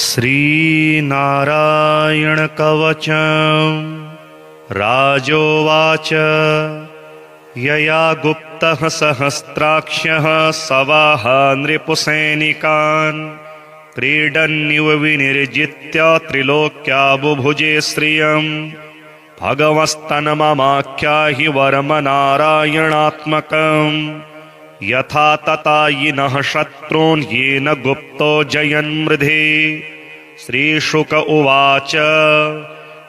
श्रीनारायण कवचम् राजोवाच यया गुप्तः सहस्राक्षः सवाह नृपुसैनिकान् क्रीडन्निव विनिर्जित्य त्रिलोक्या बुभुजे श्रियम् भगवस्तन्ममाख्याहि वर्म नारायणात्मकम् यथा ततायिनः शत्रून् येन गुप्तो जयन्मृधे। श्रीशुक उवाच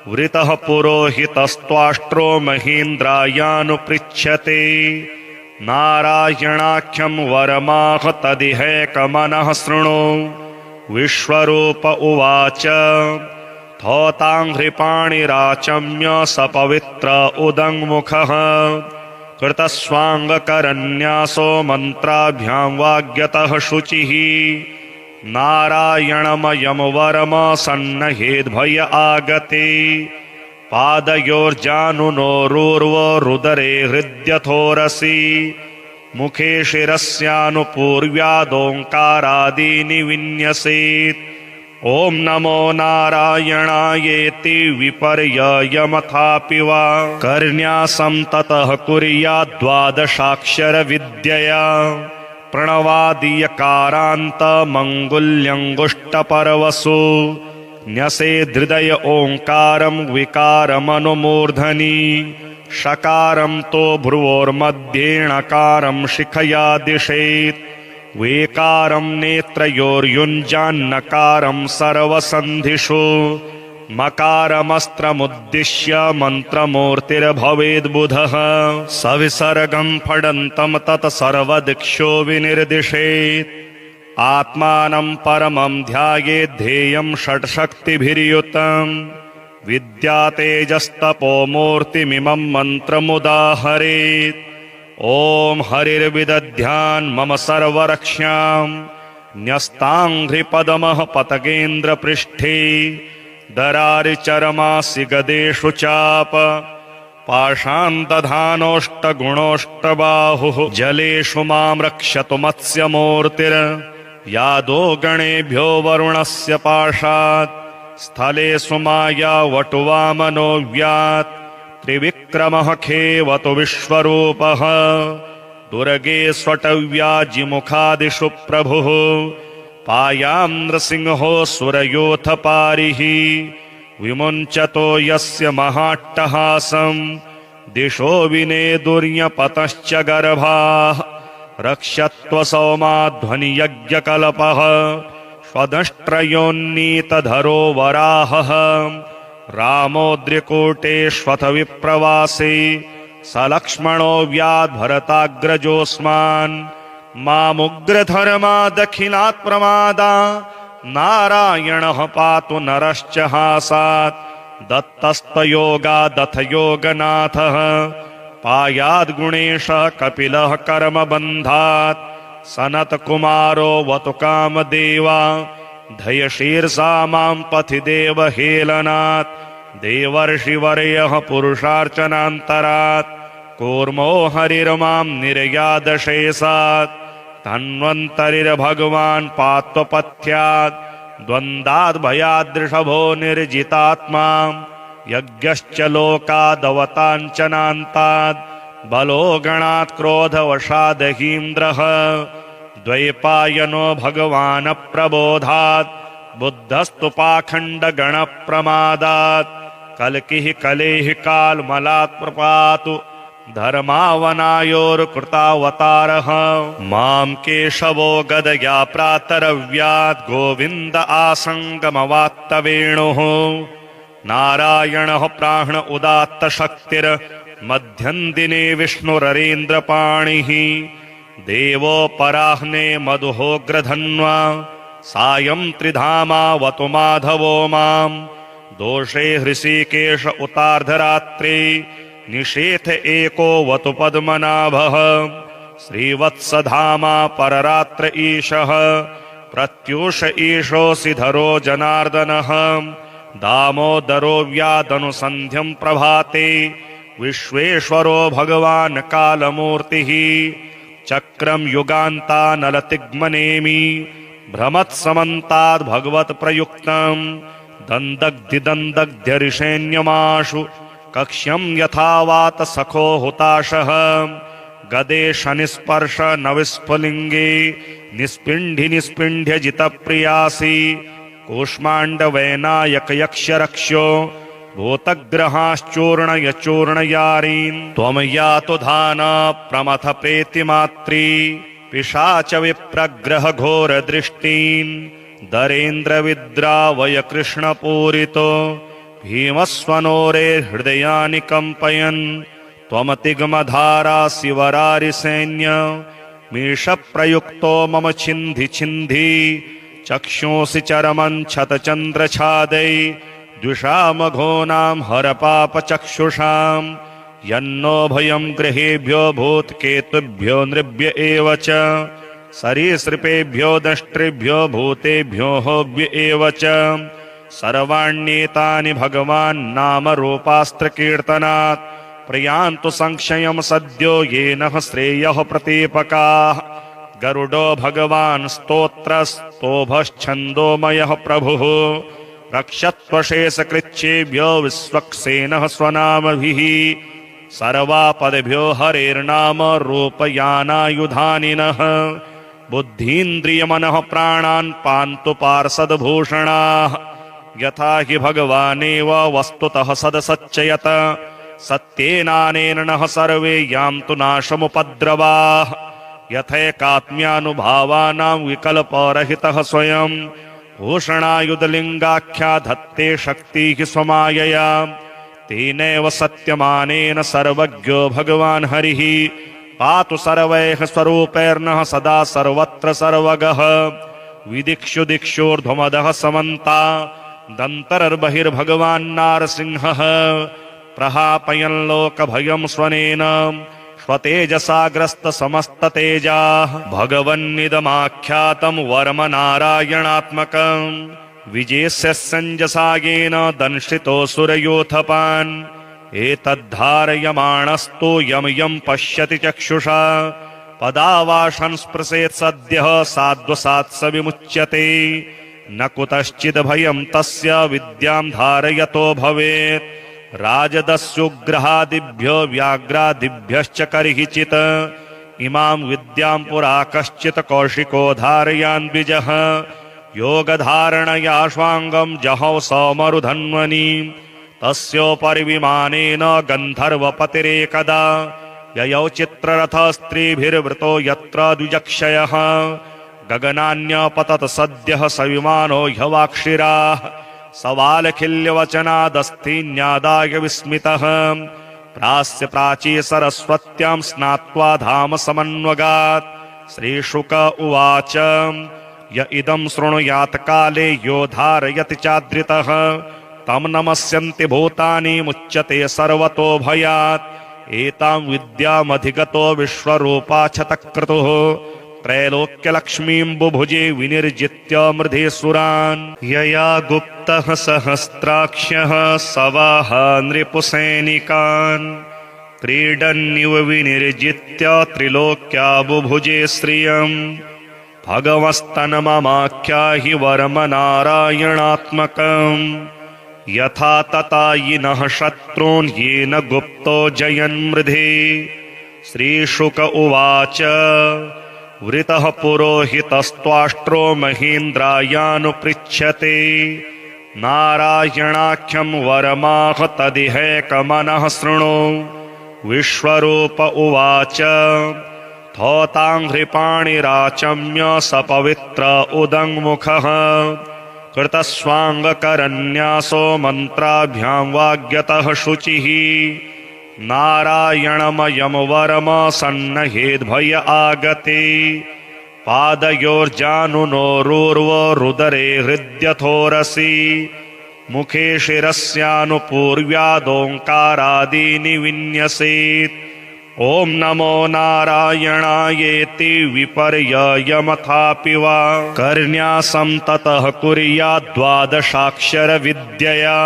वृतः पुरोहितस्त्वाष्ट्रो महीन्द्रायानुपृच्छते नारायणाख्यं वरमाह तदिहैकमनः शृणु। विश्वरूप उवाच थौताङ्घ्रिपाणिराचम्य सपवित्र उदङ्मुखः कृतस्वाङ्गकरन्यासो मन्त्राभ्यां वाग्यतः शुचिः। नारायणमयं वरम सन्नहेद्भय आगते पादयोर्जानुनोरुर्वरुदरे हृद्यथोरसि मुखे शिरस्यानुपूर्व्यादोङ्कारादीनि विन्यसेत्। ॐ नमो नारायणायेति विपर्ययमथापि वा कर्ण्यासं ततः कुर्याद्द्वादशाक्षरविद्यया प्रणवादीयकारान्तमङ्गुल्यङ्गुष्टपर्वसु न्यसेदृदय ओङ्कारं विकारमनुमूर्धनि षकारं तो भ्रुवोर्मध्येणकारं शिखया दिशेत् वेकारं नेत्रयोर्युञ्जान्नकारं सर्वसन्धिषु मकारमस्त्रमुद्दिश्य मन्त्रमूर्तिर्भवेद्बुधः सविसर्गं फडन्तं तत् सर्वदिक्षो विनिर्दिशेत्। आत्मानं परमं ध्यायेत् ध्येयं षट्शक्तिभिर्युतं विद्यातेजस्तपो मूर्तिमिमं मन्त्रमुदाहरेत्। ॐ हरिर्विदध्यान् मम सर्वरक्ष्यां न्यस्ताङ्घ्रिपदमः पतगेन्द्रपृष्ठे दरारिचरमासि गदेषु चाप पाशान्तधानोष्टगुणोष्टबाहुः जलेषु मां रक्षतु मत्स्यमूर्तिर्यादो गणेभ्यो वरुणस्य पाशात् स्थलेषु मायावटुवामनो व्यात् त्रिविक्रमः खेवतु विश्वरूपः दुर्गे स्वटव्याजिमुखादिषु प्रभुः पायां नृसिंहो सुरयोऽथ पारिः विमुञ्चतो यस्य महाट्टहासं दिशो विनेदुर्यपतश्च गर्भाः रक्षत्वसौमाध्वनियज्ञकल्पः स्वदष्ट्रयोन्नीतधरो वराहः रामोद्रिकूटेष्वथ विप्रवासे सलक्ष्मणो व्याद्भरताग्रजोऽस्मान् मामुग्रधर्मादखिलात् प्रमादा नारायणः पातु नरश्च हासात् दत्तस्तयोगादथ योगनाथः पायाद्गुणेशः कपिलः कर्मबन्धात् सनत्कुमारो वतु कामदेवा धयशीर्षा मां पथि देवहेलनात् देवर्षिवर्यः पुरुषार्चनान्तरात् कूर्मो हरिर्मां निर्यादशेषात् धन्वन्तरिर्भगवान् पात्वपथ्यात् द्वन्द्वाद् भयादृषभो निर्जितात्मा यज्ञश्च लोकादवताञ्चनान्ताद् बलो गणात् क्रोधवशादहीन्द्रः द्वैपायनो भगवान् प्रबोधात् बुद्धस्तु पाखण्डगणप्रमादात् कल्किः कलेः कालमलात् प्रपातु धर्मावनायोर्कृतावतारः मां केशवो गदया प्रातरव्यात् गोविन्द आसङ्गमवात्तवेणुः नारायणः प्राण उदात्तशक्तिर्मध्यं दिने विष्णुररेन्द्रपाणिः देवोपराह्ने मधुहोग्रधन्वा सायं त्रिधामावतु माधवो मां दोषे हृषीकेश उतार्धरात्रे निषेथ एको वतु पद्मनाभः श्रीवत्सधामा पररात्र ईशः प्रत्यूष ईशोऽसि धरो जनार्दनः दामोदरो व्यादनुसन्ध्यं प्रभाते विश्वेश्वरो भगवान् कालमूर्तिः चक्रं युगान्तानलतिग्मनेमि भ्रमत्समन्ताद् भगवत्प्रयुक्तम् दन्दग्धिदन्दग्ध्यरिषेण्यमाशु कक्ष्यं यथा वात सखो हुताशः गदे शनिस्पर्श नविस्फुलिङ्गे निस्पिण्ढि निस्पिण्ढ्य जितप्रियासि कूष्माण्डवैनायक यक्षरक्ष्यो भूतग्रहाश्चूर्णय चूर्णयारीन् त्वं यातु धान प्रमथ प्रेतिमात्री पिशाच विप्रग्रह घोर दृष्टीन् दरेन्द्र विद्रावय कृष्णपूरितो भीमस्वनोरे हृदयानि कम्पयन् त्वमतिगमधारा शिवरारिसैन्य मीशप्रयुक्तो मम छिन्धि छिन्धि चक्षुंसि चरमन् छतचन्द्रछादै द्विषामघोनां हरपापचक्षुषाम् यन्नो भयं गृहेभ्यो भूतकेतुभ्यो नृभ्य एव च सरीसृपेभ्यो दष्ट्रिभ्यो भूतेभ्यो होभ्य एव च सर्वाण्येतानि भगवान् नामरूपास्त्रकीर्तनात् प्रयान्तु संक्षयं सद्यो येन श्रेयः प्रतीपकाः गरुडो भगवान् स्तोत्रस्तोभश्छन्दोमयः प्रभुः रक्षत्वशेषकृच्छेभ्यो विश्वक्सेनः स्वनामभिः सर्वापदभ्यो हरेर्नाम रूपयानायुधानिनः बुद्धीन्द्रियमनः प्राणान् पान्तु पार्षदभूषणाः यथा हि भगवानेव वस्तुतः सदसच्चयत सत्येनानेन नः सर्वे यान्तु नाशमुपद्रवाः यथैकात्म्यानुभावानां विकल्परहितः स्वयं भूषणायुधलिङ्गाख्या धत्ते शक्तिः स्वमायया तेनैव सत्यमानेन सर्वज्ञो भगवान् हरिः पातु सर्वैः स्वरूपैर्नः सदा सर्वत्र सर्वगः विदिक्षु दिक्षूर्ध्वमदः समन्ता दन्तर्बहिर्भगवान् नारसिंहः प्रहापयन् लोकभयं स्वनेन स्वतेजसाग्रस्तसमस्ततेजाः भगवन्निदमाख्यातं वर्म नारायणात्मकम् विजेष्यसञ्जसायेन दंशितोऽसुरयोथपान् एतद्धारयमाणस्तु यं यं पश्यति चक्षुषा पदावाशन् स्पृशेत् सद्यः साध्वसात् स विमुच्यते न कुतश्चिद् भयं तस्य विद्यां धारयतो भवेत् राजदस्युग्रहादिभ्यो व्याघ्रादिभ्यश्च कर्हिचित् इमां विद्यां पुरा कश्चित् कौशिको धारयान् द्विजः योगधारणया श्वाङ्गं जहौ सौमरुधन्वनि तस्योपरि विमानेन गन्धर्वपतिरेकदा ययौ चित्ररथस्त्रीभिर्वृतो यत्र द्विजक्षयः गगनान्यपतत सद्यः स विमानो ह्यवाक्षिराः सवालखिल्यवचनादस्तीन्यादाय विस्मितः प्रास्य प्राची सरस्वत्यां स्नात्वा धाम समन्वगात् श्रीशुक उवाच य इदं शृणुयात् काले यो धारयति चाद्रितः तं नमस्यन्ति भूतानि मुच्यते सर्वतो भयात् एतां विद्यामधिगतो विश्वरूपा क्षतक्रतुः त्रैलोक्यलक्ष्मीं बुभुजे विनिर्जित्य मृधेसुरान् यया गुप्तः सहस्राक्ष्यः सवाह नृपुसैनिकान् क्रीडन्निव विनिर्जित्य त्रिलोक्या बुभुजे श्रियम् भगवस्तन्ममाख्याहि वर्म नारायणात्मकम् यथा तथा यिनः शत्रून् येन गुप्तो जयन्मृधे श्रीशुक उवाच वृतः पुरोहितस्त्वाष्ट्रो महीन्द्रायानुपृच्छते नारायणाख्यं वरमाह तदिहैकमनः शृणु विश्वरूप उवाच थौताङ्घ्रिपाणिराचम्य सपवित्र उदङ्मुखः कृतस्वाङ्गकरन्यासो मन्त्राभ्यां वाग्यतः शुचिः नारायणमयं वरम सन्नहेद्भय आगते पादयोर्जानुनोरुर्वरुदरे हृद्यथोरसि मुखे शिरस्यानुपूर्व्यादोङ्कारादीनि विन्यसेत् ॐ नमो नारायणायेति विपर्ययमथापि वा कर्ण्यासं ततः कुर्याद्द्वादशाक्षरविद्यया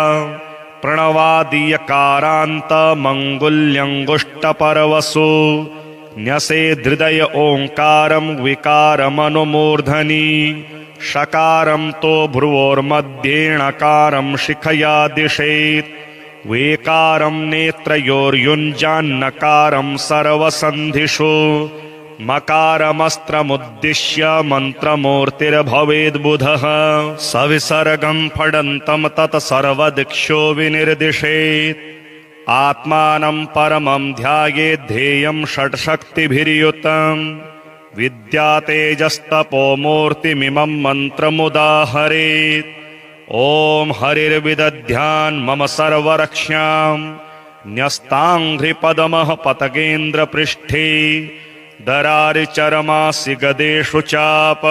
प्रणवादीयकारान्तमङ्गुल्यङ्गुष्टपर्वसु न्यसेदृदय ओङ्कारं विकारमनुमूर्धनि षकारं तो भ्रुवोर्मध्ये णकारं शिखया दिशेत् वेकारं नेत्रयोर्युञ्जान्नकारं सर्वसन्धिषु मकारमस्त्रमुद्दिश्य मन्त्रमूर्तिर्भवेद्बुधः सविसर्गं फडन्तं तत्सर्वदिक्षो विनिर्दिशेत् आत्मानं परमं ध्यायेत् ध्येयं षट्शक्तिभिर्युतम् विद्यातेजस्तपो मूर्तिमिमं मन्त्रमुदाहरेत् ॐ हरिर्विदध्यान् मम सर्वरक्ष्यां न्यस्ताङ्घ्रिपदमः पतगेन्द्रपृष्ठे दरारिचरमासि गदेषु चाप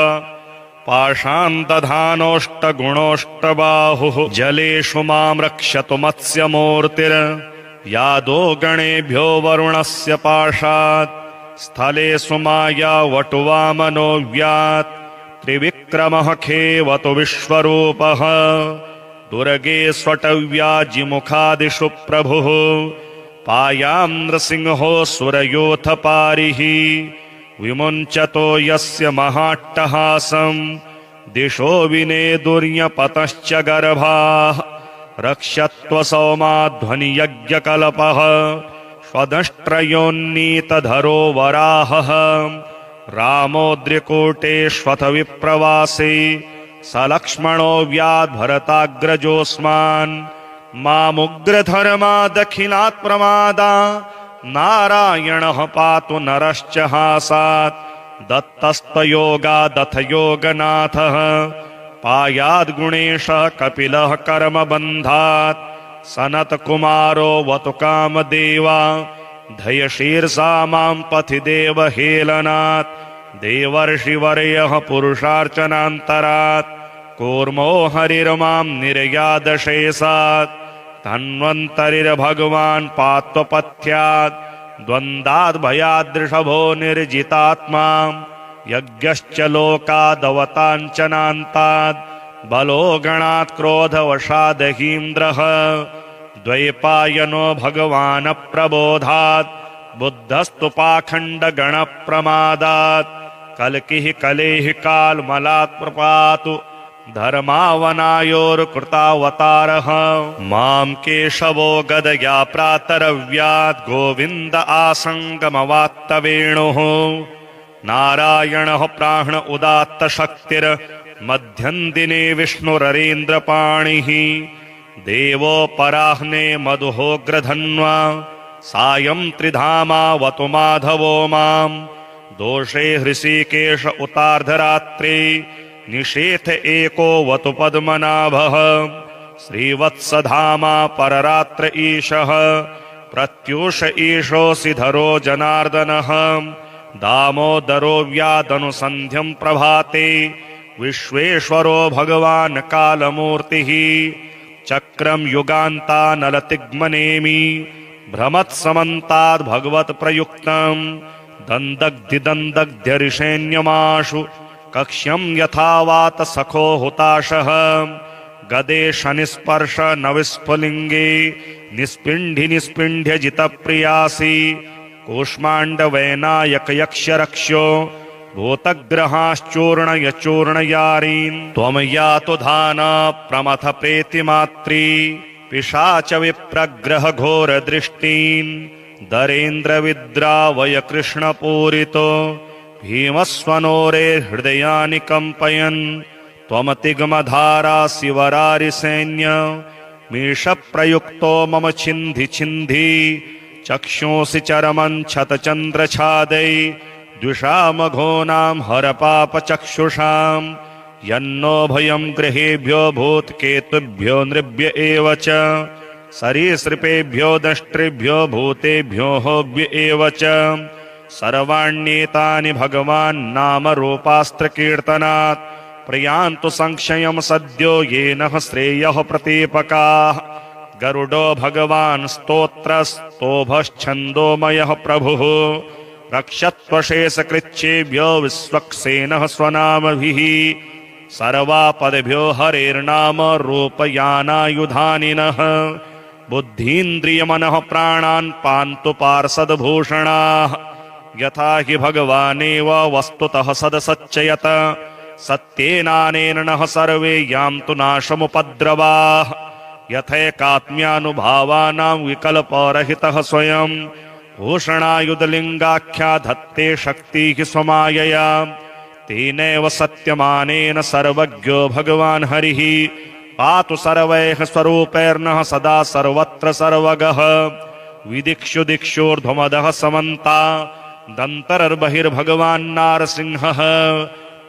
पाषान्तधानोष्टगुणोष्टबाहुः जलेषु मां रक्षतु मत्स्यमूर्तिर् यादो गणेभ्यो वरुणस्य पाशात् स्थलेषु माया वटुवामनो व्यात् त्रिविक्रमः खेवतु विश्वरूपः दुर्गे स्वटव्याजिमुखादिषु प्रभुः पायां नृसिंहो सुरयोऽथ पारिः विमुञ्चतो यस्य महाट्टहासं दिशो विनेदुर्यपतश्च गर्भाः रक्षत्वसौमाध्वनियज्ञकल्पः स्वदष्ट्रयोन्नीतधरो वराहः रामोद्रिकूटेष्वथ विप्रवासे सलक्ष्मणो व्याद्भरताग्रजोऽस्मान् मामुग्रधर्मादखिलात् प्रमादा नारायणः पातु नरश्च हासात् दत्तस्तयोगादथ योगनाथः पायाद्गुणेशः कपिलः कर्मबन्धात् सनत्कुमारो वतु कामदेवा धयशीर्षा मां पथि देवहेलनात् देवर्षिवर्यः पुरुषार्चनान्तरात् कूर्मो हरिर्मां निर्यादशेषात् धन्वन्तरिर्भगवान् पात्वपथ्यात् द्वन्द्वाद्भयादृषभो निर्जितात्मा यज्ञश्च लोकादवताञ्चनान्तात् बलो गणात् क्रोधवशादहीन्द्रः द्वैपायनो भगवान् प्रबोधात् बुद्धस्तु पाखण्डगणप्रमादात् कल्किः कलेः कालमलात् प्रपातु धर्मावनायोर्कृतावतारः मां केशवो गदया प्रातरव्यात् गोविन्द आसङ्गमवात्तवेणुः नारायणः प्राण उदात्तशक्तिर्मध्यं दिने विष्णुररीन्द्रपाणिः देवोपराह्ने मधुहोग्रधन्वा सायं त्रिधामावतु माधवो मां दोषे हृषीकेश उतार्धरात्रे निषेथ एको वतु पद्मनाभः श्रीवत्सधामा पररात्र ईशः प्रत्यूष ईशोऽसि धरो जनार्दनः दामोदरो व्यादनुसन्ध्यं प्रभाते विश्वेश्वरो भगवान् कालमूर्तिः चक्रं युगान्तानलतिग्मनेमि भ्रमत्समन्ताद् भगवत्प्रयुक्तं दन्दग्धिदन्दग्ध्यरिषेण्यमाशु कक्ष्यं यथावात सखो हुताशः गदे शनिस्पर्श नविस्फुलिङ्गे निस्पिण्ढि निस्पिण्ढ्य जितप्रियासि कूष्माण्डवैनायकयक्षरक्ष्यो भूतग्रहाश्चूर्णयचूर्णयारीन् त्वं यातु धाना प्रमथ प्रेतिमात्री पिशाच विप्रग्रह घोरदृष्टीन् दरेन्द्रविद्रावय कृष्णपूरितो भीमस्वनोरे हृदयानि कम्पयन् त्वमतिगमधारा शिवरारिसैन्य मीशप्रयुक्तो मम छिन्धि छिन्धि चक्षुंसि चरमं छतचन्द्रछादै द्विषामघोनां हरपापचक्षुषां यन्नो भयं गृहेभ्यो भूत्केतुभ्यो नृभ्य एव च सरीसृपेभ्यो दष्ट्रिभ्यो भूतेभ्यो होभ्य एव च सर्वाण्येतानि भगवान् नामरूपास्त्रकीर्तनात् प्रयान्तु संक्षयं सद्यो येन श्रेयः प्रतीपकाः गरुडो भगवान् स्तोत्रस्तोभश्छन्दोमयः प्रभुः रक्षत्वशेषकृच्छेभ्यो विश्वक्सेनः स्वनामभिः सर्वापदभ्यो हरेर्नाम रूपयानायुधानिनः बुद्धीन्द्रियमनः प्राणान् पान्तु पार्षदभूषणाः यथा हि भगवानेव वस्तुतः सदसच्चयत सत्येनानेन नः सर्वे यान्तु नाशमुपद्रवाः यथैकात्म्यानुभावानां विकल्परहितः स्वयं भूषणायुधलिङ्गाख्या धत्ते शक्तिः स्वमायया तेनैव सत्यमानेन सर्वज्ञो भगवान् हरिः पातु सर्वैः स्वरूपैर्नः सदा सर्वत्र सर्वगः विदिक्षु दिक्षूर्ध्वमदः समन्ता दन्तर्बहिर्भगवान्नारसिंहः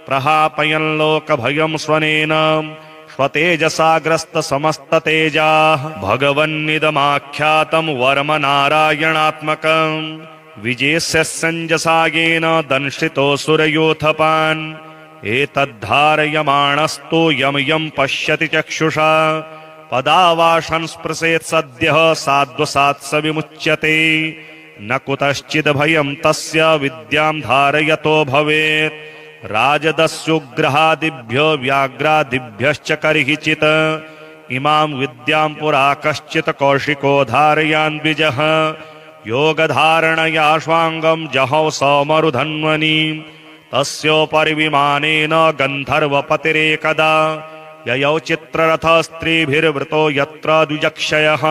प्रहापयन् लोकभयं स्वनेन स्वतेजसाग्रस्तसमस्ततेजाः भगवन्निदमाख्यातं वर्म नारायणात्मकं विजेस्यञ्जसायेन दंशितोऽसुरयोथपान् एतद्धारयमाणस्तु यं यं पश्यति चक्षुषा पदावाशं स्पृशेत् सद्यः साध्वसात् स विमुच्यते न कुतश्चिद्भयं तस्य विद्यां धारयतो भवेत् राजदस्युग्रहादिभ्यो व्याघ्रादिभ्यश्च कर्हिचित् इमां विद्यां पुरा कश्चित् कौशिको धारयान् द्विजः योगधारणया स्वाङ्गं जहौ सौमरुधन्वनि तस्योपरि विमानेन गन्धर्वपतिरेकदा ययौ चित्ररथस्त्रीभिर्वृतो यत्र द्विजक्षयः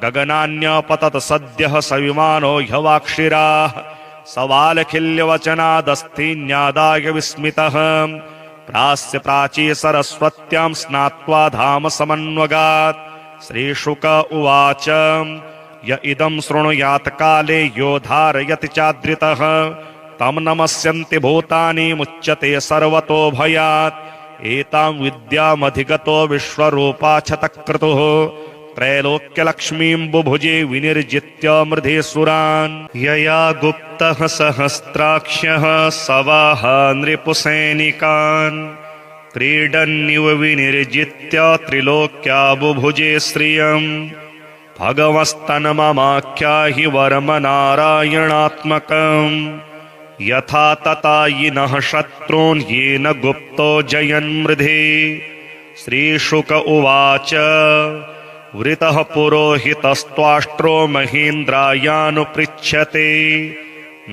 गगनान्यपतत सद्यः स विमानो ह्यवाक्षिराः सवालखिल्यवचनादस्थिन्यादाय विस्मितः प्रास्य प्राची सरस्वत्यां स्नात्वा धाम समन्वगात् श्रीशुक उवाच य इदं शृणुयात् काले यो धारयति चाद्रितः तं नमस्यन्ति भूतानि मुच्यते सर्वतो भयात् एतां विद्यामधिगतो विश्वरूपाच्छतक्रतुः त्रैलोक्यलक्ष्मीं बुभुजे विनिर्जित्य मृधेसुरान् यया गुप्तः सहस्राक्ष्यः सवाह नृपुसैनिकान् क्रीडन्निव विनिर्जित्य त्रिलोक्या बुभुजे श्रियम् भगवस्तन्ममाख्या हि वर्म नारायणात्मकम् यथा ततायिनः शत्रून् येन गुप्तो जयन्मृधे श्रीशुक उवाच वृतः पुरोहितस्त्वाष्ट्रो महीन्द्रायानुपृच्छते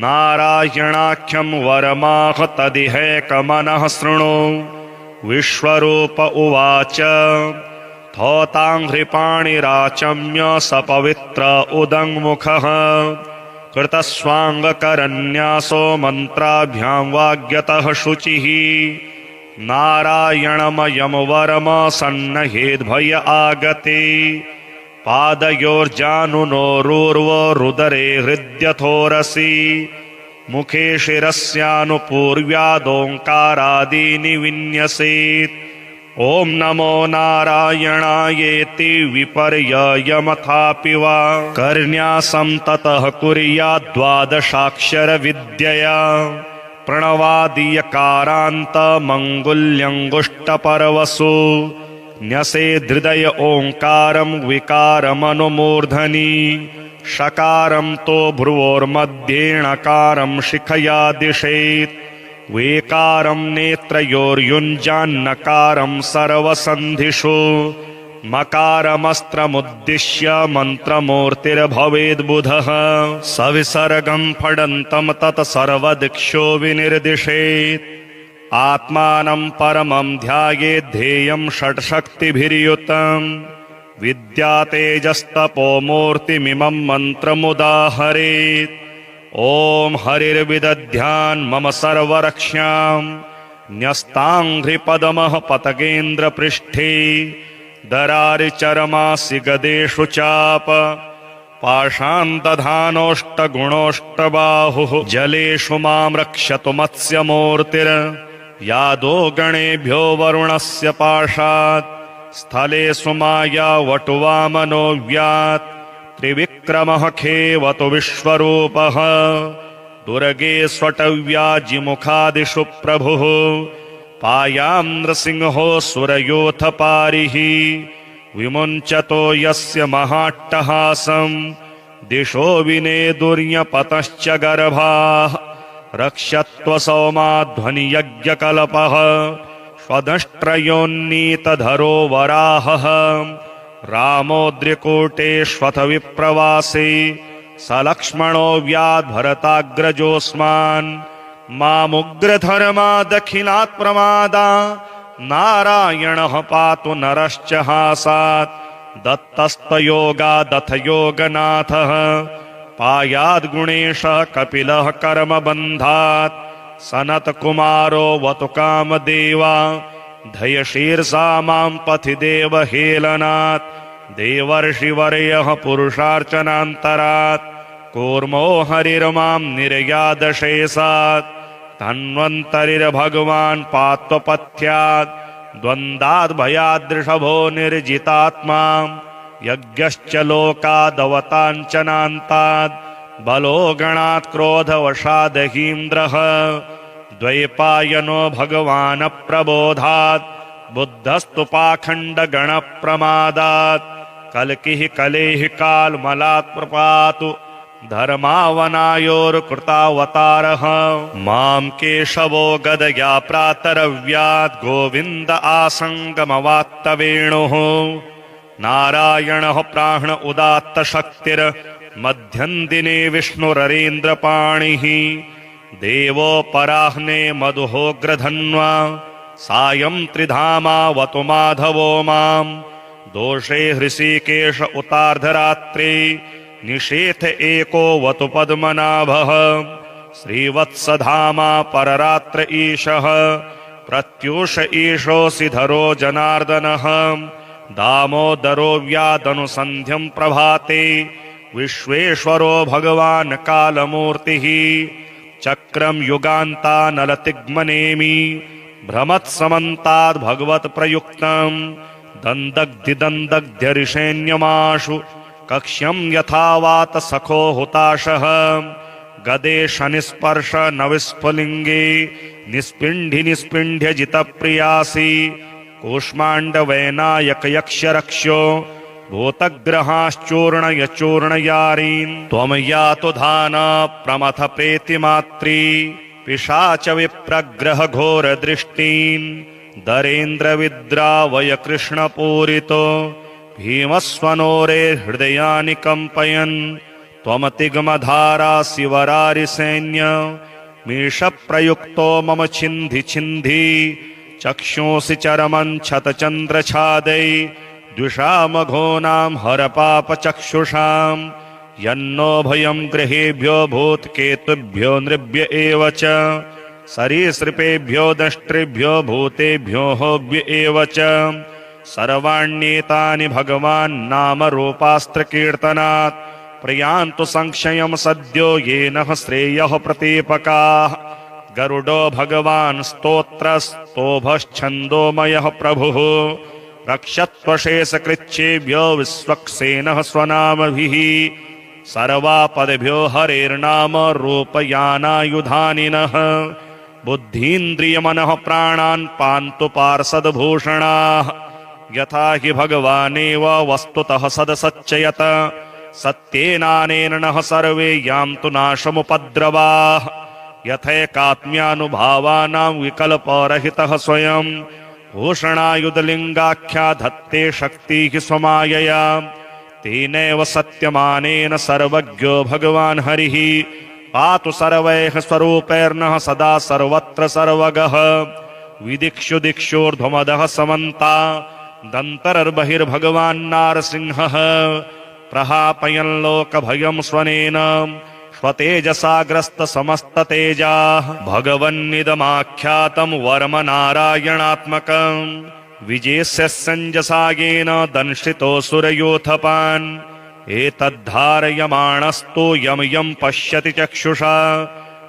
नारायणाख्यं वरमाह तदिहैकमनः शृणु विश्वरूप उवाच थौताङ्घ्रिपाणिराचम्य सपवित्र उदङ्मुखः कृतस्वाङ्गकरन्यासो मन्त्राभ्यां वाग्यतः शुचिः नारायणमयं वरम सन्नहेद्भय आगते पादयोर्जानुनोरुर्वरुदरे हृद्यथोरसि मुखे शिरस्यानुपूर्व्यादोङ्कारादीनि विन्यसेत् ॐ नमो नारायणायेति विपर्ययमथापि वा कर्ण्यासं ततः कुर्याद्द्वादशाक्षरविद्यया प्रणवादीयकारान्तमङ्गुल्यङ्गुष्टपरवसु न्यसेदृदय ओङ्कारं विकारमनुमूर्धनि षकारं तो भ्रुवोर्मध्येणकारं शिखया दिशेत् वेकारं नेत्रयोर्युञ्जान्नकारं सर्वसन्धिषु मकारमस्त्रमुद्दिश्य मन्त्रमूर्तिर्भवेद्बुधः सविसर्गं फडन्तं तत् सर्वदिक्षो विनिर्दिशेत् आत्मानं परमं ध्यायेद्धेयं षट्शक्तिभिर्युतं विद्यातेजस्तपोमूर्तिमिमं मन्त्रमुदाहरेत् ॐ हरिर्विदध्यान् मम सर्वरक्ष्यां न्यस्ताङ्घ्रिपदमः पतगेन्द्रपृष्ठे दरारिचरमासि गदेषु चाप पाषान्तधानोष्टगुणोष्टबाहुः जलेषु मां रक्षतु मत्स्यमूर्तिर्यादो गणेभ्यो वरुणस्य पाशात् स्थलेषु माया वटुवामनो व्यात् त्रिविक्रमः खेवतु विश्वरूपः दुर्गे स्वटव्याजिमुखादिषु प्रभुः पायां नृसिंहो सुरयोथ पारिः विमुञ्चतो यस्य महाट्टहासं दिशो विनेदुर्यपतश्च गर्भाः रक्षत्वसौमाध्वनियज्ञकल्पः स्वदष्ट्रयोन्नीतधरो वराहः रामोद्रिकूटेष्वथ विप्रवासी स लक्ष्मणो व्याद्भरताग्रजोऽस्मान् मामुग्रधर्मा दखिलात् प्रमादा नारायणः पातु नरश्च हासात् दत्तस्तयोगादथ योगनाथः पायाद्गुणेशः कपिलः कर्मबन्धात् सनत्कुमारो वतु कामदेवा धयशीर्षा मां पथि देवहेलनात् देवर्षिवर्यः पुरुषार्चनान्तरात् कूर्मो हरिर्मां निर्यादशेषात् धन्वन्तरिर्भगवान् पात्वपथ्यात् द्वन्द्वाद् भयादृषभो निर्जितात्मा यज्ञश्च लोकादवताञ्चनान्ताद् बलो गणात् क्रोधवशादहीन्द्रः द्वैपायनो भगवान् प्रबोधात् बुद्धस्तु पाखण्डगणप्रमादात् कल्किः कलेः कालमलात् प्रपातु धर्मावनायोर्कृतावतारः मां केशवो गदया प्रातरव्यात् गोविन्द आसङ्गमवात्तवेणुः नारायणः प्राण उदात्तशक्तिर्मध्यं दिने विष्णुररीन्द्रपाणिः देवोपराह्ने मधुहोग्रधन्वा सायं त्रिधामावतु माधवो मां दोषे हृषीकेश उतार्धरात्रे निषेथ एको वतु पद्मनाभः श्रीवत्सधामा पररात्र ईशः प्रत्यूष ईशोऽसि धरो जनार्दनः दामोदरो व्यादनुसन्ध्यं प्रभाते विश्वेश्वरो भगवान् कालमूर्तिः चक्रं युगान्तानलतिग्मनेमि भ्रमत्समन्ताद् भगवत्प्रयुक्तं दन्दग्धिदन्दग्ध्यरिषेण्यमाशु कक्ष्यं यथावात सखो हुताशः गदे शनिस्पर्श नविस्फुलिङ्गे निस्पिण्ढि निस्पिण्ढ्य जितप्रियासि कूष्माण्डवैनायक यक्षरक्ष्यो भूतग्रहाश्चूर्णय चूर्णयारीन् त्वं यातु धान प्रमथ प्रेतिमात्री पिशाच विप्रग्रह घोरदृष्टीन् दरेन्द्रविद्रावय कृष्णपूरितो भीमस्वनोरे हृदयानि कम्पयन् त्वमतिगमधारा शिवरारिसैन्य मीशप्रयुक्तो मम छिन्धि छिन्धि चक्षुंसि चरमं छतचन्द्रछादै द्विषामघोनां हरपापचक्षुषां यन्नो भयं गृहेभ्यो भूतकेतुभ्यो नृभ्य एव च सरीसृपेभ्यो दष्ट्रिभ्यो भूतेभ्यो होभ्य एव च सर्वाण्येतानि भगवान् नामरूपास्त्रकीर्तनात् प्रयान्तु संक्षयं सद्यो येन श्रेयः प्रतीपकाः गरुडो भगवान् स्तोत्रस्तोभश्छन्दोमयः प्रभुः रक्षत्वशेषकृच्छेभ्यो विश्वक्सेनः स्वनामभिः सर्वापदभ्यो हरेर्नाम रूपयानायुधानिनः बुद्धीन्द्रियमनः प्राणान् पान्तु पार्षदभूषणाः यथा हि भगवानेव वस्तुतः सदसच्चयत सत्येनानेन नः सर्वे यान्तु नाशमुपद्रवाः यथैकात्म्यानुभावानां विकल्परहितः स्वयं भूषणायुधलिङ्गाख्या धत्ते शक्तिः स्वमायया तेनैव सत्यमानेन सर्वज्ञो भगवान् हरिः पातु सर्वैः स्वरूपैर्नः सदा सर्वत्र सर्वगः विदिक्षु दिक्षोर्ध्वमदः समन्ता दन्तर्बहिर्भगवान् नारसिंहः प्रहापयन् लोकभयं स्वनेन स्वतेजसाग्रस्त समस्ततेजाः भगवन्निदमाख्यातं वर्म नारायणात्मकं विजेष्यस्सञ्जसायेन दंशितोऽसुरयोथपान् एतद्धारयमाणस्तु यं यं पश्यति चक्षुषा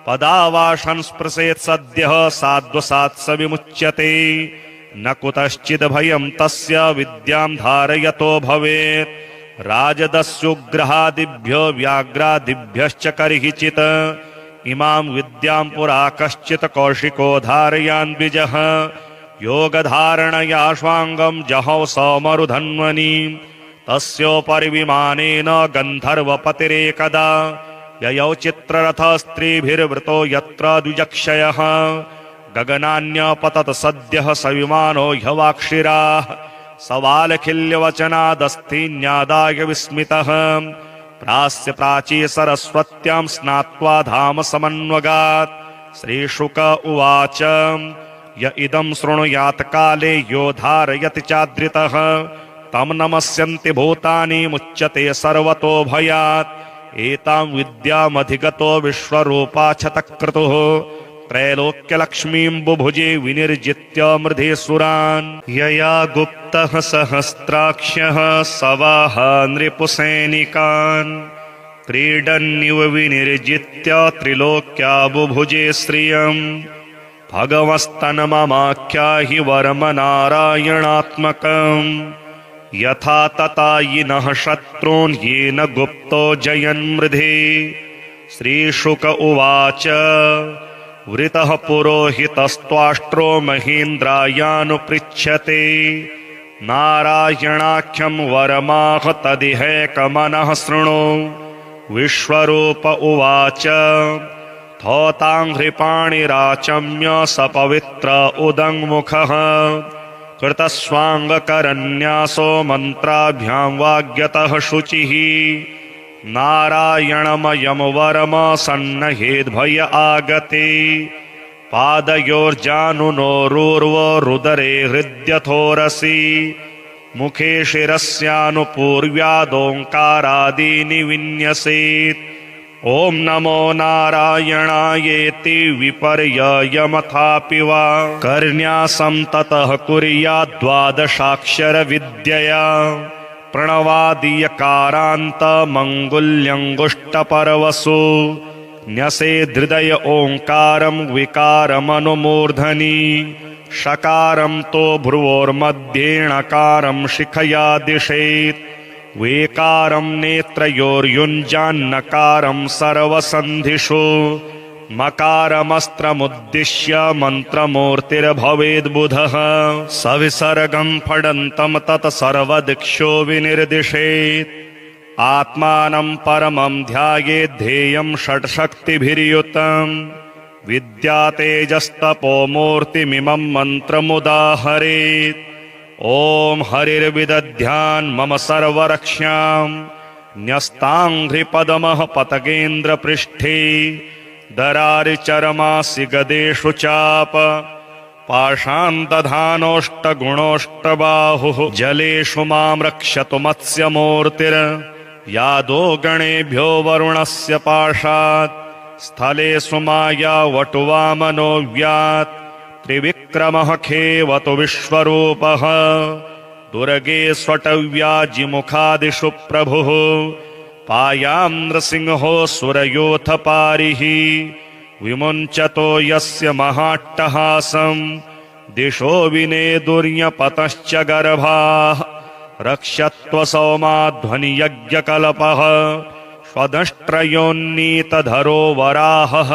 पदावाशं स्पृशेत् सद्यः साध्वसात्स विमुच्यते न कुतश्चिद् भयं तस्य विद्यां धारयतो भवेत् राजदस्युग्रहादिभ्यो व्याघ्रादिभ्यश्च कर्हिचित् इमां विद्यां पुरा कश्चित् कौशिको धारयान् द्विजः योगधारणया स्वाङ्गं जहौ सौमरुधन्वनि तस्योपरि विमानेन गन्धर्वपतिरेकदा ययौ चित्ररथस्त्रीभिर्वृतो यत्र द्विजक्षयः गगनान्यपतत सद्यः स विमानो ह्यवाक्षिराः सवालखिल्यवचनादस्तीन्यादाय विस्मितः प्रास्य प्राची सरस्वत्यां स्नात्वा धाम समन्वगात् श्रीशुक उवाच य इदं शृणुयात् काले यो धारयति चाद्रितः तं नमस्यन्ति भूतानि मुच्यते सर्वतो भयात् एतां विद्यामधिगतो विश्वरूपा क्षतक्रतुः त्रैलोक्यलक्ष्मीं बुभुजे विनिर्जित्य मृधेसुरान् यया गुप्तः सहस्राक्ष्यः सवाह नृपुसैनिकान् क्रीडन्निव विनिर्जित्य त्रिलोक्या बुभुजे श्रियम् भगवस्तन्ममाख्याहि वर्मनारायणात्मकम् यथा ततायिनः शत्रून् येन गुप्तो जयन्मृधे श्रीशुक उवाच वृतः पुरोहितस्त्वाष्ट्रो महीन्द्रायानुपृच्छते नारायणाख्यं वरमाह तदिहैकमनः शृणु विश्वरूप उवाच थौताङ्घ्रिपाणिराचम्य स पवित्र उदङ्मुखः कृतस्वाङ्गकरन्यासो मन्त्राभ्यां वाग्यतः शुचिः नारायणमयं वरम सन्नहेद्भय आगते पादयोर्जानुनोरुर्वरुदरे हृद्यथोरसि मुखे शिरस्यानुपूर्व्यादोङ्कारादीनि विन्यसेत् ॐ नमो नारायणायेति विपर्ययमथापि वा कर्ण्यासं ततः कुर्याद्द्वादशाक्षरविद्यया प्रणवादीयकारान्तमङ्गुल्यङ्गुष्टपर्वसु न्यसेदृदय ओङ्कारं विकारमनुमूर्धनि षकारं तो भ्रुवोर्मध्येणकारं शिखया दिशेत् वेकारं नेत्रयोर्युञ्जान्नकारं सर्वसन्धिषु मकारमस्त्रमुद्दिश्य मन्त्रमूर्तिर्भवेद्बुधः सविसर्गं फडन्तं तत्सर्वदिक्षो विनिर्दिशेत् आत्मानं परमं ध्यायेद्धेयं षट्शक्तिभिर्युतम् विद्यातेजस्तपोमूर्तिमिमं मन्त्रमुदाहरेत् ॐ हरिर्विदध्यान् मम सर्वरक्ष्यां न्यस्ताङ्घ्रिपदमः पतगेन्द्रपृष्ठे दरारिचरमासि गदेषु चाप पाषान्तधानोष्टगुणोष्टबाहुः जलेषु मां रक्षतु मत्स्यमूर्तिर् यादो गणेभ्यो वरुणस्य पाशात् स्थलेषु माया वटुवामनो व्यात् त्रिविक्रमः खेवतु विश्वरूपः दुर्गे स्वटव्याजिमुखादिषु प्रभुः पायां नृसिंहो सुरयोऽथ पारिः विमुञ्चतो यस्य महाट्टहासं दिशो विनेदुर्यपतश्च गर्भाः रक्षत्वसौमाध्वनियज्ञकल्पः स्वदष्ट्रयोन्नीतधरो वराहः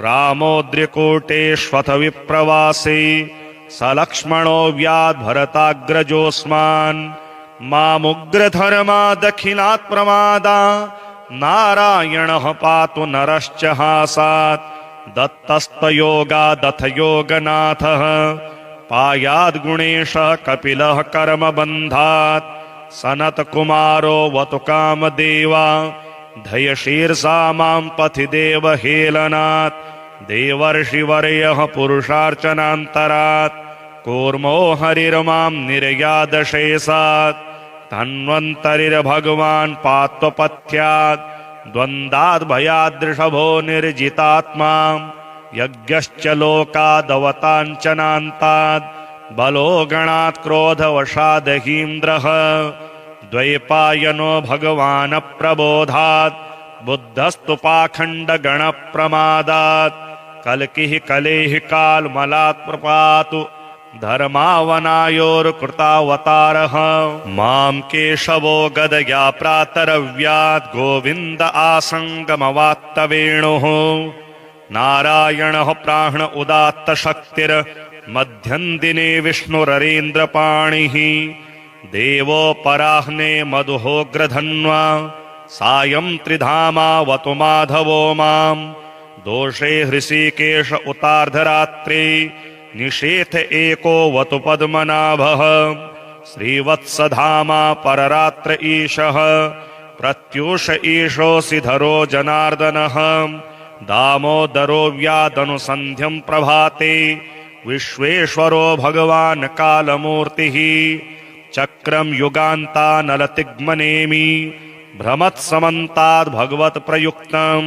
रामोद्रिकूटेष्वथ विप्रवासे सलक्ष्मणो व्याद्भरताग्रजोऽस्मान् मामुग्रधर्मादखिलात् प्रमादा नारायणः पातु नरश्च हासात् दत्तस्तयोगादथ योगनाथः पायाद्गुणेशः कपिलः कर्मबन्धात् सनत्कुमारो वतु कामदेवा धयशीर्षा मां पथि देवहेलनात् देवर्षिवर्यः पुरुषार्चनान्तरात् कूर्मो हरिर्मां निर्यादशेषात् धन्वन्तरिर्भगवान् पात्वपथ्यात् द्वन्द्वाद्भयादृषभो निर्जितात्मा यज्ञश्च लोकादवताञ्चनान्तात् बलो गणात् क्रोधवशादहीन्द्रः द्वैपायनो भगवान् प्रबोधात् बुद्धस्तु पाखण्डगणप्रमादात् कल्किः कलेः कालमलात् प्रपातु धर्मावनायोर्कृतावतारः मां केशवो गदया प्रातरव्यात् गोविन्द आसङ्गमवात्तवेणुः नारायणः प्राण उदात्तशक्तिर्मध्यं दिने विष्णुररीन्द्रपाणिः देवोपराह्ने मधुहोग्रधन्वा सायं त्रिधामावतु माधवो मां दोषे हृषीकेश उतार्धरात्रे निषेथ एको वतु पद्मनाभः श्रीवत्सधामा पररात्र ईशः प्रत्यूष ईशोऽसि धरो जनार्दनः दामोदरो व्यादनुसन्ध्यं प्रभाते विश्वेश्वरो भगवान् कालमूर्तिः चक्रं युगान्तानलतिग्मनेमि भ्रमत्समन्ताद् भगवत्प्रयुक्तं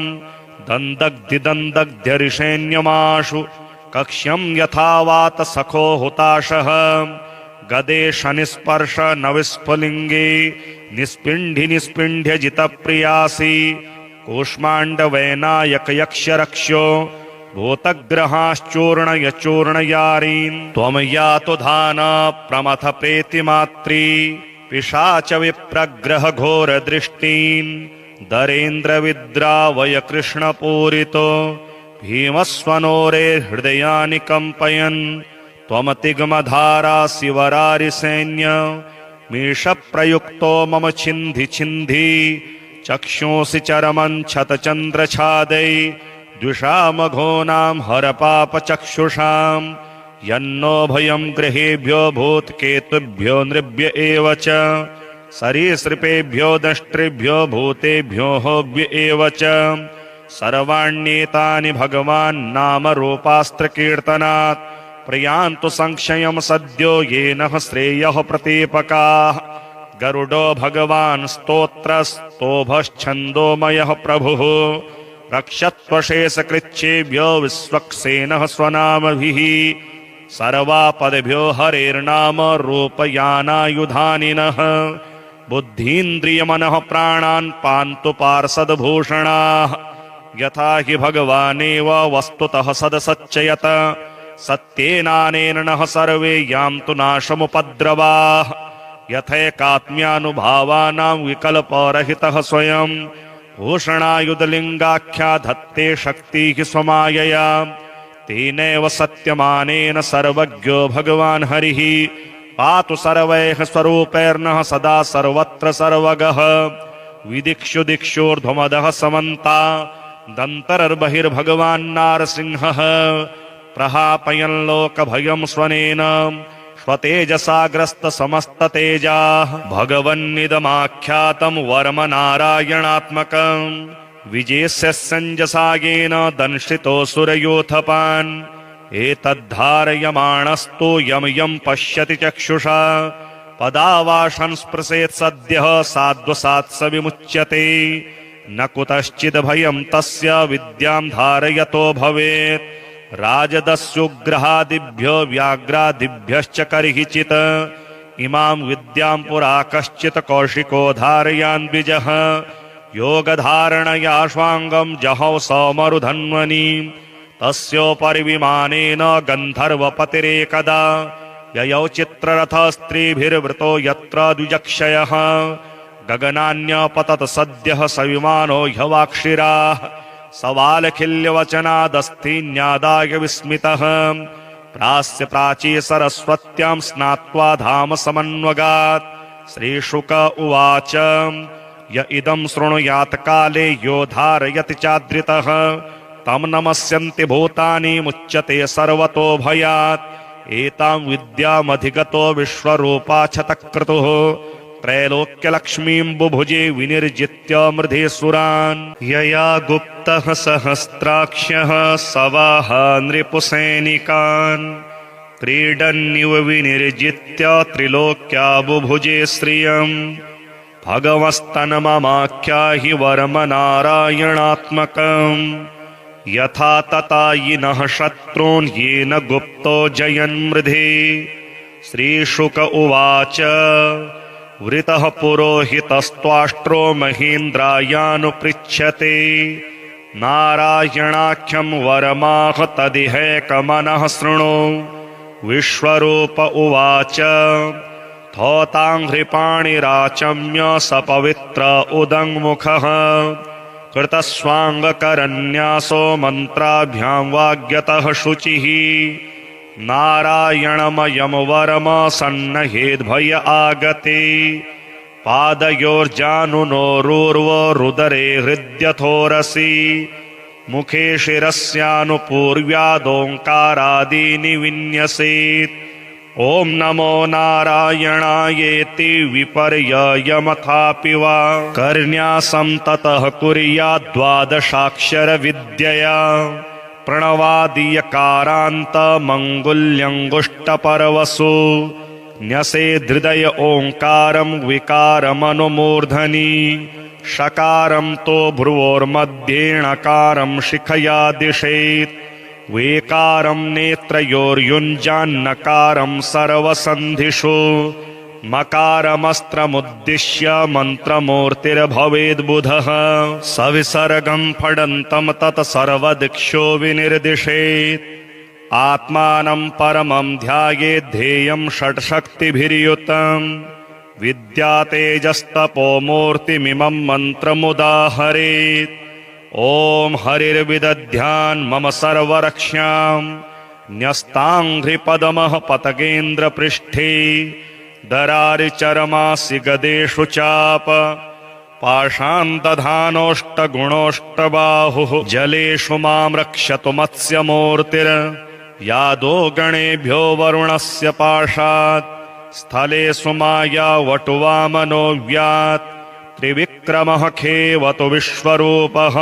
दन्दग्धिदन्दग्ध्यरिषेण्यमाशु कक्ष्यं यथा वात सखो हुताशः गदे शनिस्पर्श नविस्फुलिङ्गे निस्पिण्ढि निस्पिण्ढ्य जितप्रियासि कूष्माण्डवैनायकयक्षरक्ष्यो भूतग्रहाश्चूर्णयचूर्णयारीन् त्वं यातु धाना प्रमथ प्रेतिमात्री पिशाच विप्रग्रह घोरदृष्टीन् दरेन्द्रविद्रावय कृष्णपूरितो भीमस्वनोरे हृदयानि कम्पयन् त्वमतिगमधारा शिवरारिसैन्य मीशप्रयुक्तो मम छिन्धि छिन्धि चक्षुंसि चरमं क्षतचन्द्रछादै द्विषामघोनां हरपापचक्षुषां यन्नो भयं गृहेभ्यो भूत्केतुभ्यो नृभ्य एव च सरीसृपेभ्यो दष्ट्रेभ्यो भूतेभ्यो होभ्य एव च सर्वाण्येतानि भगवान् नामरूपास्त्रकीर्तनात् प्रयान्तु संक्षयं सद्यो येन श्रेयः प्रतीपकाः गरुडो भगवान् स्तोत्रस्तोभश्छन्दोमयः प्रभुः रक्षत्वशेषकृच्छेभ्यो विश्वक्सेनः स्वनामभिः सर्वापदभ्यो हरेर्नाम रूपयानायुधानिनः बुद्धीन्द्रियमनः प्राणान् पान्तु पार्षदभूषणाः यथा हि भगवानेव वस्तुतः सदसच्चयत सत्येनानेन नः सर्वे यान्तु नाशमुपद्रवाः यथैकात्म्यानुभावानां विकल्परहितः स्वयं भूषणायुधलिङ्गाख्या धत्ते शक्तिः स्वमायया तेनैव सत्यमानेन सर्वज्ञो भगवान् हरिः पातु सर्वैः स्वरूपैर्नः सदा सर्वत्र सर्वगः विदिक्षु दिक्षोर्ध्वमदः समन्ता दन्तर्बहिर्भगवान्नारसिंहः प्रहापयन् लोकभयं स्वनेन स्वतेजसाग्रस्तसमस्ततेजाः भगवन्निदमाख्यातं वर्मनारायणात्मकं विजेष्यस्यञ्जसायेन दंशितोऽसुरयूथपान् एतद्धारयमाणस्तु यं यं पश्यति चक्षुषा पदावाशं स्पृशेत् सद्यः साध्वसात् स विमुच्यते न कुतश्चिद्भयं तस्य विद्यां धारयतो भवेत् राजदस्युग्रहादिभ्यो व्याघ्रादिभ्यश्च कर्हिचित् इमां विद्यां पुरा कश्चित् कौशिको धारयान् द्विजः योगधारणया स्वाङ्गं जहौ सौमरुधन्वनि तस्योपरि विमानेन गन्धर्वपतिरेकदा ययौ चित्ररथस्त्रीभिर्वृतो यत्र द्विजक्षयः गगनान्यपतत सद्यः स विमानो ह्यवाक्षिराः सवालखिल्यवचनादस्तीन्यादाय विस्मितः प्रास्य प्राची सरस्वत्यां स्नात्वा धाम समन्वगात् श्रीशुक उवाच य इदं शृणुयात् काले यो धारयति चाद्रितः तं नमस्यन्ति भूतानि मुच्यते सर्वतो भयात् एतां विद्यामधिगतो विश्वरूपा क्षतक्रतुः त्रैलोक्यलक्ष्मीं बुभुजे विनिर्जित्य मृधेसुरान् यया गुप्तः सहस्राक्ष्यः सवाह नृपुसैनिकान् क्रीडन्निव विनिर्जित्य त्रिलोक्या बुभुजे श्रियम् भगवस्तन्ममाख्या हि वर्मनारायणात्मकम् यथा तथा यिनः शत्रून् येन गुप्तो जयन्मृधे श्रीशुक उवाच वृतः पुरोहितस्त्वाष्ट्रो महीन्द्रायानुपृच्छते नारायणाख्यं वरमाह तदिहैकमनः शृणु विश्वरूप उवाच थौताङ्घ्रिपाणिराचम्य स पवित्र उदङ्मुखः कृतस्वाङ्गकरन्यासो मन्त्राभ्यां वाग्यतः शुचिः नारायणमयं वरम सन्नहेद्भय आगते पादयोर्जानुनोरुर्वरुदरे हृद्यथोरसि मुखे शिरस्यानुपूर्व्यादोङ्कारादीनि विन्यसेत् ॐ नमो नारायणायेति विपर्ययमथापि वा कर्ण्यासं ततः कुर्यात् द्वादशाक्षरविद्यया प्रणवादियकारान्तमङ्गुल्यङ्गुष्टपर्वसु न्यसेदृदय ओङ्कारं विकारमनुमूर्धनि षकारं तो भ्रुवोर्मध्येणकारं शिखया दिशेत् वेकारं नेत्रयोर्युञ्जान्नकारं सर्वसन्धिषु मकारमस्त्रमुद्दिश्य मन्त्रमूर्तिर्भवेद्बुधः सविसर्गं फडन्तं तत् सर्वदिक्षो विनिर्दिशेत् आत्मानं परमं ध्यायेत् ध्येयं षट्शक्तिभिर्युतम् विद्यातेजस्तपो मूर्तिमिमं मन्त्रमुदाहरेत् ॐ हरिर्विदध्यान् मम सर्वरक्ष्यां न्यस्ताङ्घ्रिपदमः पतगेन्द्रपृष्ठे दरारिचरमासि गदेषु चाप पाषान्तधानोष्टगुणोष्टबाहुः जलेषु मां रक्षतु मत्स्यमूर्तिर्यादो गणेभ्यो वरुणस्य पाशात् स्थलेषु माया वटुवामनो व्यात् त्रिविक्रमः खेवतु विश्वरूपः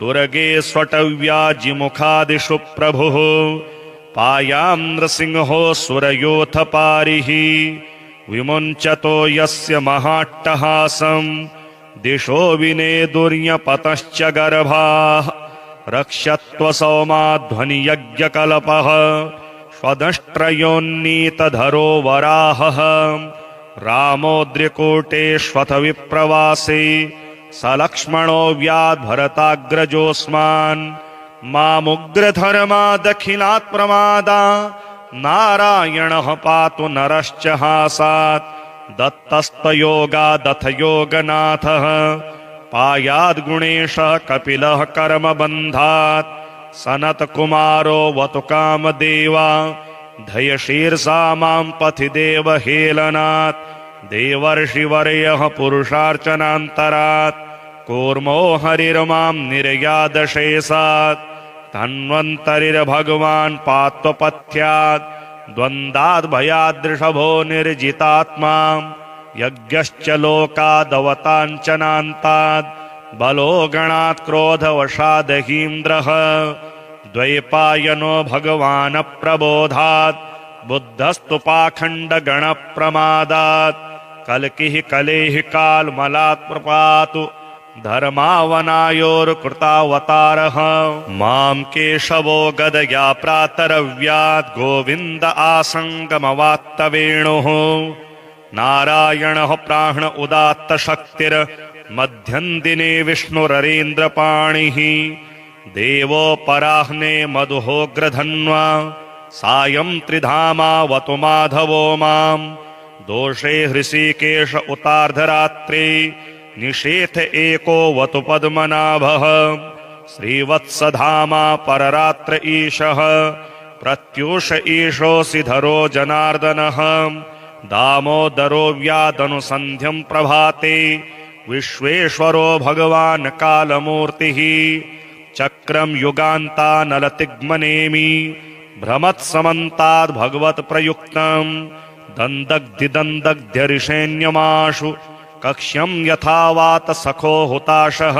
दुर्गे स्वटव्याजिमुखादिषु प्रभुः पायां नृसिंहो सुरयोऽथ पारिः विमुञ्चतो यस्य महाट्टहासं दिशो विनेदुर्यपतश्च गर्भाः रक्षत्वसौमाध्वनियज्ञकल्पः स्वदष्ट्रयोन्नीतधरो वराहः रामोद्रिकूटेष्वथ विप्रवासी सलक्ष्मणो व्याद्भरताग्रजोऽस्मान् मामुग्रधर्मादखिलात् प्रमादा नारायणः पातु नरश्च हासात् दत्तस्तयोगादथ योगनाथः पायाद्गुणेशः कपिलः कर्मबन्धात् सनत्कुमारो वतु कामदेवा धयशीर्षा मां पथि देवहेलनात् देवर्षिवर्यः पुरुषार्चनान्तरात् कूर्मो हरिर्मां निर्यादशेषात् धन्वन्तरिर्भगवान् पात्वपथ्यात् द्वन्द्वाद् भयादृषभो निर्जितात्मा यज्ञश्च लोकादवताञ्चनान्ताद् बलो गणात् क्रोधवशादहीन्द्रः द्वैपायनो भगवान् प्रबोधात् बुद्धस्तु पाखण्डगणप्रमादात् कल्किः कलेः कालमलात् प्रपातु धर्मावनायोर्कृतावतारः मां केशवो गदया प्रातरव्यात् गोविन्द आसङ्गमवात्तवेणुः नारायणः प्राण उदात्तशक्तिर्मध्यं दिने विष्णुररेन्द्रपाणिः देवोपराह्ने मधुहोग्रधन्वा सायं त्रिधामावतु माधवो मां दोषे हृषीकेश उतार्धरात्रे निषेथ एको वतु पद्मनाभः श्रीवत्सधामा पररात्र ईशः प्रत्यूष ईशोऽसि धरो जनार्दनः दामोदरो व्यादनुसन्ध्यं प्रभाते विश्वेश्वरो भगवान् कालमूर्तिः चक्रं युगान्तानलतिग्मनेमि भ्रमत्समन्ताद् भगवत्प्रयुक्तं दन्दग्धिदन्दग्ध्यरिषेण्यमाशु कक्ष्यं यथा वात सखो हुताशः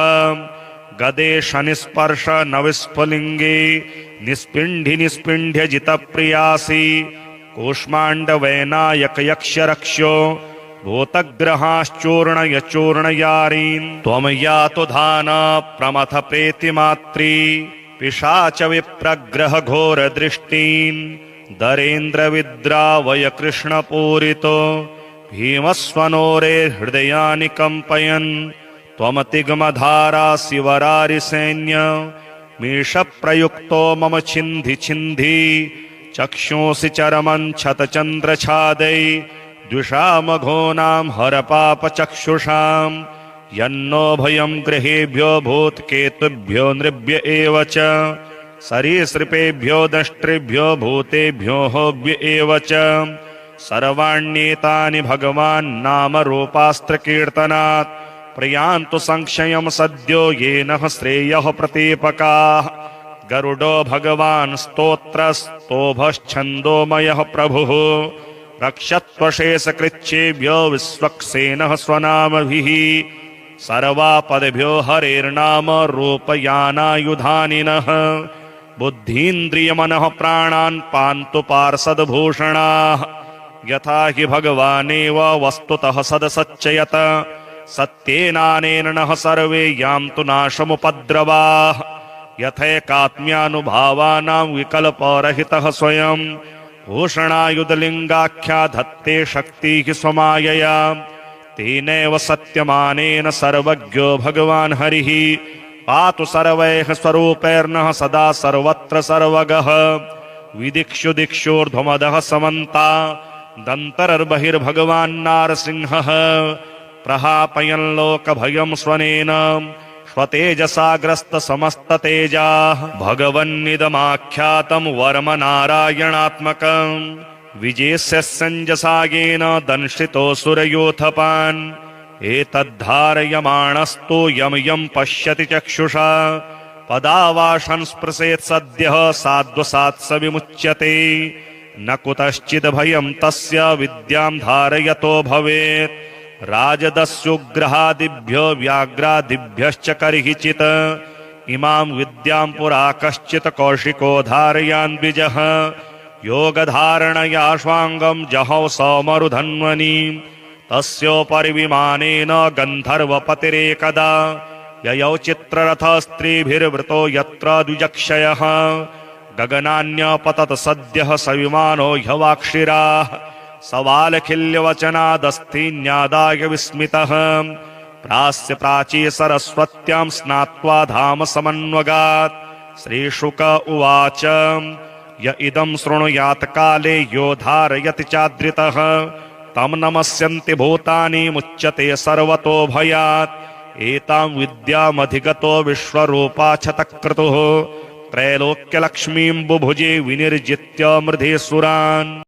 गदे शनिस्पर्श नविस्फुलिङ्गे निस्पिण्ढि निस्पिण्ढ्य जितप्रियासि कूष्माण्डवैनायक यक्षरक्ष्यो भूतग्रहाश्चूर्णय चूर्णयारीन् त्वं यातु धाना प्रमथ प्रेतिमात्री पिशाच विप्रग्रह घोरदृष्टीन् दरेन्द्रविद्रावय कृष्णपूरितो भीमस्वनोरे हृदयानि कम्पयन् त्वमतिगमधारा शिवरारिसैन्य मीशप्रयुक्तो मम छिन्धि छिन्धि चक्षुंसि चरमं छतचन्द्रछादै द्विषामघोनां हरपापचक्षुषां यन्नो भयं गृहेभ्यो भूतकेतुभ्यो नृभ्य एव च सरीसृपेभ्यो दष्ट्रेभ्यो भूतेभ्यो होभ्य एव च सर्वाण्येतानि भगवान् नामरूपास्त्रकीर्तनात् प्रयान्तु संक्षयं सद्यो येन श्रेयः प्रतीपकाः गरुडो भगवान् स्तोत्रस्तोभश्छन्दोमयः प्रभुः रक्षत्वशेषकृच्छेभ्यो विश्वक्सेनः स्वनामभिः सर्वापदभ्यो हरेर्नाम रूपयानायुधानिनः बुद्धीन्द्रियमनः प्राणान् पान्तु पार्षदभूषणाः यथा हि भगवानेव वस्तुतः सदसच्चयत सत्येनानेन नः सर्वे यान्तु नाशमुपद्रवाः यथैकात्म्यानुभावानां विकल्परहितः स्वयं भूषणायुधलिङ्गाख्या धत्ते शक्तिः स्वमायया तेनैव सत्यमानेन सर्वज्ञो भगवान् हरिः पातु सर्वैः स्वरूपैर्नः सदा सर्वत्र सर्वगः विदिक्षु दिक्षोर्ध्वमदः समन्ता दन्तर्बहिर्भगवान् नारसिंहः प्रहापयन् लोकभयं स्वनेन स्वतेजसाग्रस्तसमस्ततेजाः भगवन्निदमाख्यातं वर्म नारायणात्मकम् विजेष्यस्यञ्जसागेन दंशितोऽसुरयोथपान् एतद्धारयमाणस्तु यं यं पश्यति चक्षुषा पदावाशं स्पृशेत् सद्यः साध्वसात् स विमुच्यते न कुतश्चिद् भयं तस्य विद्यां धारयतो भवेत् राजदस्युग्रहादिभ्यो व्याघ्रादिभ्यश्च कर्हिचित् इमां विद्यां पुरा कश्चित् कौशिको धारयान् द्विजः योगधारणया स्वाङ्गं जहौ सौमरुधन्वनि तस्योपरि विमानेन गन्धर्वपतिरेकदा ययौ चित्ररथस्त्रीभिर्वृतो यत्र द्विजक्षयः गगनान्यपतत सद्यः स विमानो ह्यवाक्षिराः सवालखिल्यवचनादस्तीन्यादाय विस्मितः प्रास्य प्राची सरस्वत्यां स्नात्वा धाम समन्वगात् श्रीशुक उवाच य इदं शृणुयात् काले यो धारयति चाद्रितः तं नमस्यन्ति भूतानि मुच्यते सर्वतो भयात् एतां विद्यामधिगतो विश्वरूपा क्षतक्रतुः त्रैलोक्यलक्ष्मीं बुभुजे विनिर्जित्य मृधे सुरान्।